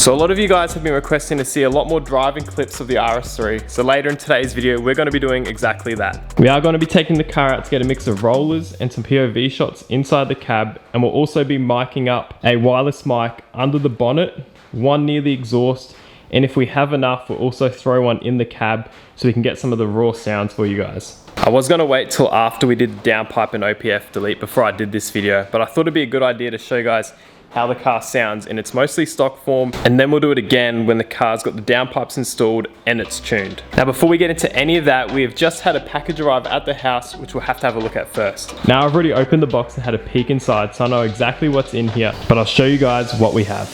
So a lot of you guys have been requesting to see a lot more driving clips of the RS3. So later in today's video, we're going to be doing exactly that. We are going to be taking the car out to get a mix of rollers and some POV shots inside the cab. And we'll also be miking up a wireless mic under the bonnet, one near the exhaust. And if we have enough, we'll also throw one in the cab so we can get some of the raw sounds for you guys. I was going to wait till after we did the downpipe and OPF delete before I did this video, but I thought it'd be a good idea to show you guys how the car sounds in its mostly stock form, and then we'll do it again when the car's got the downpipes installed and it's tuned. Now before we get into any of that, we have just had a package arrive at the house, which we'll have to have a look at first. Now I've already opened the box and had a peek inside, so I know exactly what's in here, but I'll show you guys what we have.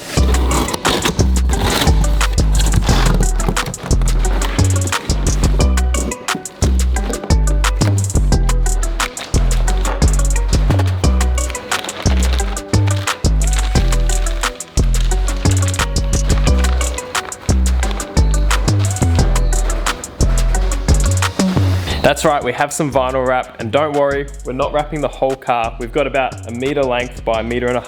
That's right, we have some vinyl wrap, and don't worry, we're not wrapping the whole car. We've got about 1 meter length by 1.5 meters,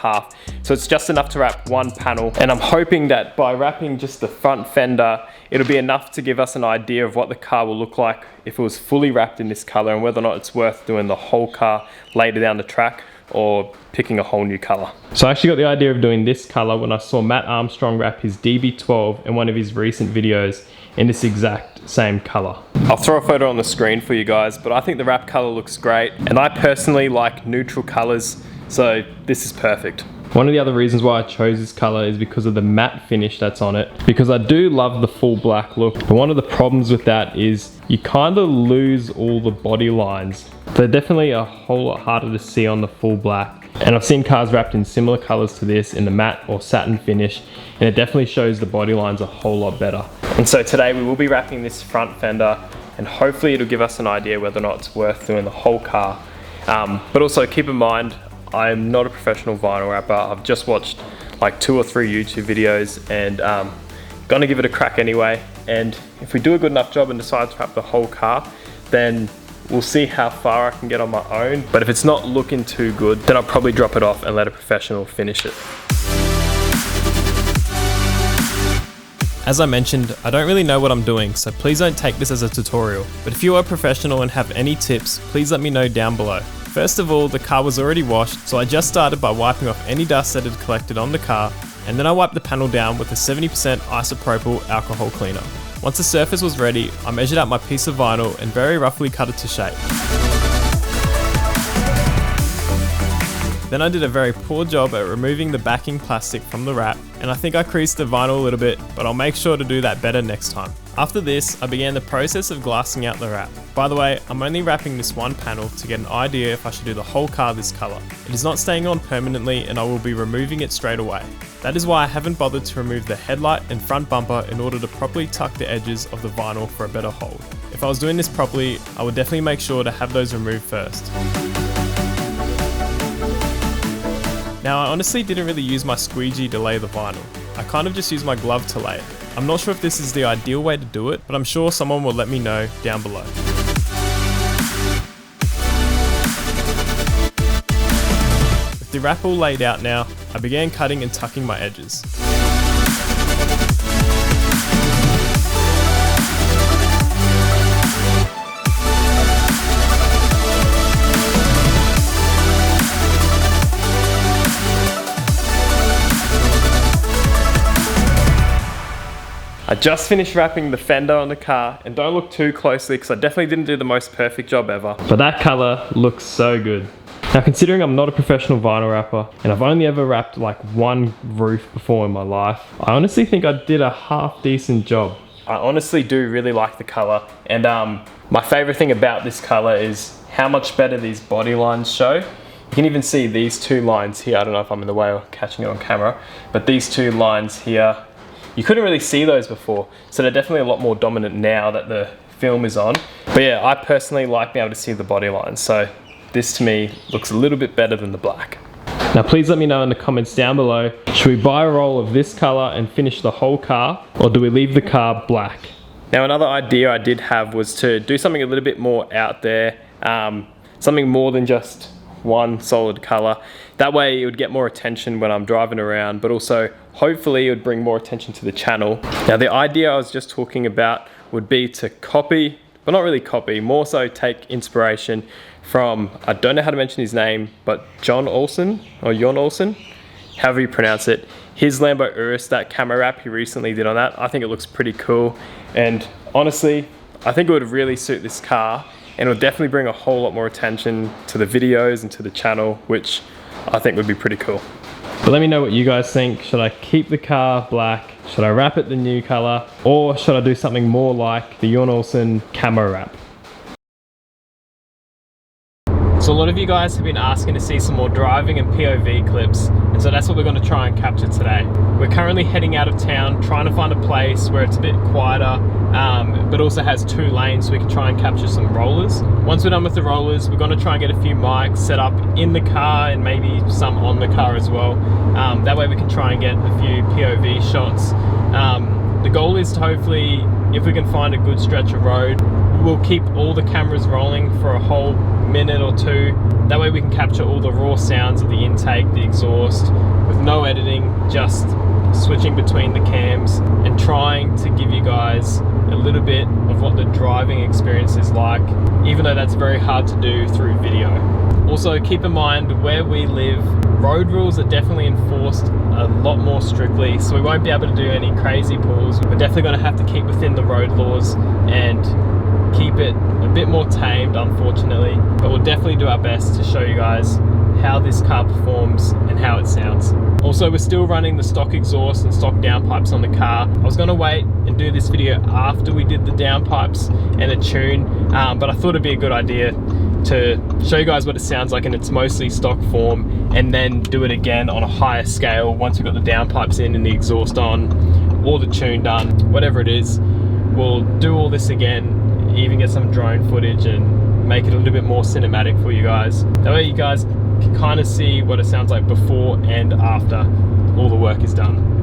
so it's just enough to wrap one panel. And I'm hoping that by wrapping just the front fender, it'll be enough to give us an idea of what the car will look like if it was fully wrapped in this color, and whether or not it's worth doing the whole car later down the track or picking a whole new color. So I actually got the idea of doing this color when I saw Matt Armstrong wrap his DB12 in one of his recent videos in this exact same color. I'll throw a photo on the screen for you guys, but I think the wrap color looks great, and I personally like neutral colors, so this is perfect. One of the other reasons why I chose this color is because of the matte finish that's on it, because I do love the full black look, but one of the problems with that is you kind of lose all the body lines. They're definitely a whole lot harder to see on the full black. And I've seen cars wrapped in similar colors to this in the matte or satin finish, and it definitely shows the body lines a whole lot better. And so today we will be wrapping this front fender, and hopefully it'll give us an idea whether or not it's worth doing the whole car. But also keep in mind, I'm not a professional vinyl wrapper. I've just watched like 2 or 3 YouTube videos, and gonna give it a crack anyway. And if we do a good enough job and decide to wrap the whole car, then we'll see how far I can get on my own. But if it's not looking too good, then I'll probably drop it off and let a professional finish it. As I mentioned, I don't really know what I'm doing, so please don't take this as a tutorial. But if you are a professional and have any tips, please let me know down below. First of all, the car was already washed, so I just started by wiping off any dust that had collected on the car, and then I wiped the panel down with a 70% isopropyl alcohol cleaner. Once the surface was ready, I measured out my piece of vinyl and very roughly cut it to shape. Then I did a very poor job at removing the backing plastic from the wrap, and I think I creased the vinyl a little bit, but I'll make sure to do that better next time. After this, I began the process of glassing out the wrap. By the way, I'm only wrapping this one panel to get an idea if I should do the whole car this color. It is not staying on permanently, and I will be removing it straight away. That is why I haven't bothered to remove the headlight and front bumper in order to properly tuck the edges of the vinyl for a better hold. If I was doing this properly, I would definitely make sure to have those removed first. Now, I honestly didn't really use my squeegee to lay the vinyl. I kind of just used my glove to lay it. I'm not sure if this is the ideal way to do it, but I'm sure someone will let me know down below. With the wrap all laid out now, I began cutting and tucking my edges. I just finished wrapping the fender on the car, and don't look too closely because I definitely didn't do the most perfect job ever. But that color looks so good. Now, considering I'm not a professional vinyl wrapper and I've only ever wrapped like one roof before in my life, I honestly think I did a half decent job. I honestly do really like the color, and my favorite thing about this color is how much better these body lines show. You can even see these 2 lines here. I don't know if I'm in the way of catching it on camera, but these 2 lines here, you couldn't really see those before, so they're definitely a lot more dominant now that the film is on. But yeah, I personally like being able to see the body lines, so this to me looks a little bit better than the black. Now please let me know in the comments down below, should we buy a roll of this color and finish the whole car, or do we leave the car black? Now another idea I did have was to do something a little bit more out there, something more than just one solid color. That way it would get more attention when I'm driving around, but also hopefully it would bring more attention to the channel. Now the idea I was just talking about would be to copy, but not really copy, more so take inspiration from, I don't know how to mention his name, but Jon Olsen, or Jon Olsen, however you pronounce it. His Lambo Urus, that camo wrap he recently did on that, I think it looks pretty cool. And honestly, I think it would really suit this car, and it would definitely bring a whole lot more attention to the videos and to the channel, which I think would be pretty cool. But let me know what you guys think. Should I keep the car black? Should I wrap it the new color? Or should I do something more like the Jon Olsen camo wrap? So a lot of you guys have been asking to see some more driving and POV clips, and so that's what we're going to try and capture today. We're currently heading out of town, trying to find a place where it's a bit quieter, but also has 2 lanes so we can try and capture some rollers. Once we're done with the rollers, we're going to try and get a few mics set up in the car and maybe some on the car as well. That way we can try and get a few POV shots. The goal is to hopefully, if we can find a good stretch of road, we'll keep all the cameras rolling for a whole minute or 2. That way we can capture all the raw sounds of the intake, the exhaust, with no editing, just switching between the cams and trying to give you guys a little bit of what the driving experience is like, even though that's very hard to do through video. Also keep in mind, where we live, road rules are definitely enforced a lot more strictly, so we won't be able to do any crazy pulls. We're definitely going to have to keep within the road laws and keep it a bit more tamed, unfortunately, but we'll definitely do our best to show you guys how this car performs and how it sounds. Also, we're still running the stock exhaust and stock downpipes on the car. I was going to wait and do this video after we did the downpipes and the tune, but I thought it'd be a good idea to show you guys what it sounds like in its mostly stock form, and then do it again on a higher scale once we've got the downpipes in and the exhaust on, or the tune done, whatever it is. We'll do all this again, even get some drone footage and make it a little bit more cinematic for you guys. That way you guys can kind of see what it sounds like before and after all the work is done.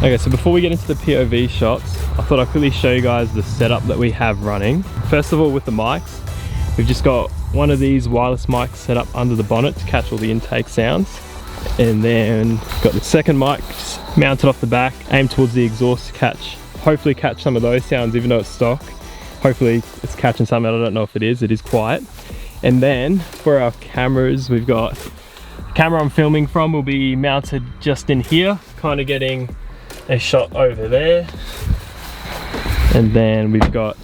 Okay, so before we get into the POV shots, I thought I'd quickly show you guys the setup that we have running. First of all, with the mics, we've just got one of these wireless mics set up under the bonnet to catch all the intake sounds. And then got the second mic mounted off the back, aimed towards the exhaust to hopefully catch some of those sounds, even though it's stock. Hopefully it's catching some, I don't know if it is quiet. And then for our cameras, we've got the camera I'm filming from will be mounted just in here, kind of getting a shot over there. And then we've got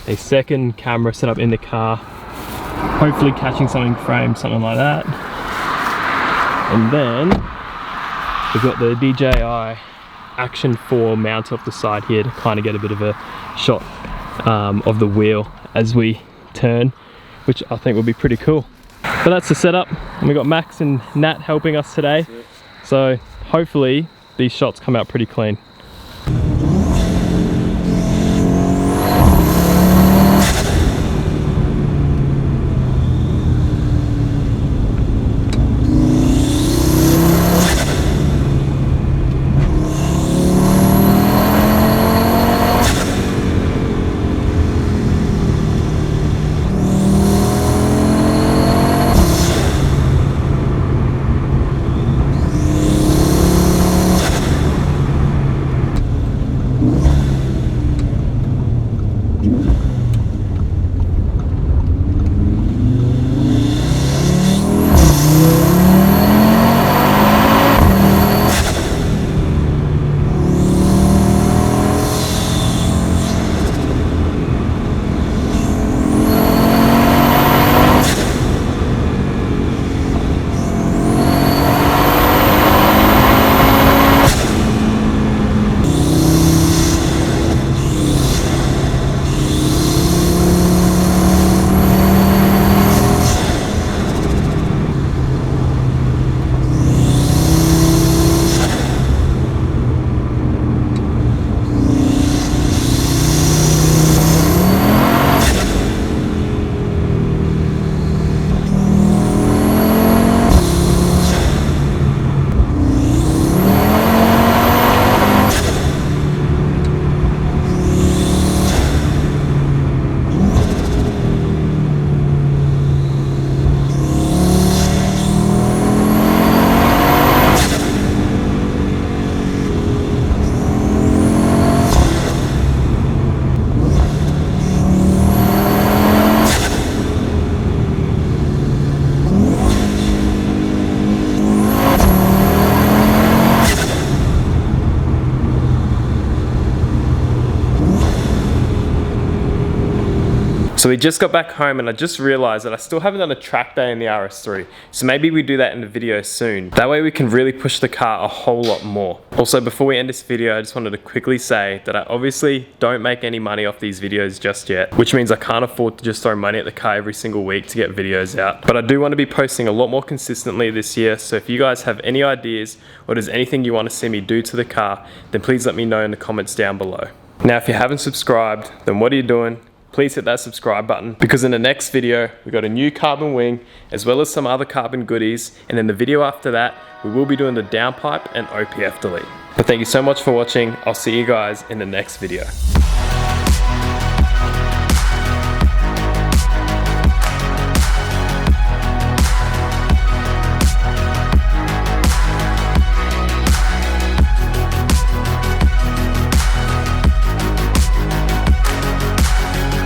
a second camera set up in the car, hopefully catching something framed, something like that. And then we've got the DJI Action 4 mounted off the side here to kind of get a bit of a shot of the wheel as we turn, which I think will be pretty cool. But that's the setup, and we've got Max and Nat helping us today, so hopefully these shots come out pretty clean. So we just got back home and I just realized that I still haven't done a track day in the RS3. So maybe we do that in the video soon. That way we can really push the car a whole lot more. Also, before we end this video, I just wanted to quickly say that I obviously don't make any money off these videos just yet, which means I can't afford to just throw money at the car every single week to get videos out. But I do want to be posting a lot more consistently this year. So if you guys have any ideas or there's anything you want to see me do to the car, then please let me know in the comments down below. Now, if you haven't subscribed, then what are you doing? Please hit that subscribe button, because in the next video, we got a new carbon wing, as well as some other carbon goodies. And in the video after that, we will be doing the downpipe and OPF delete. But thank you so much for watching. I'll see you guys in the next video.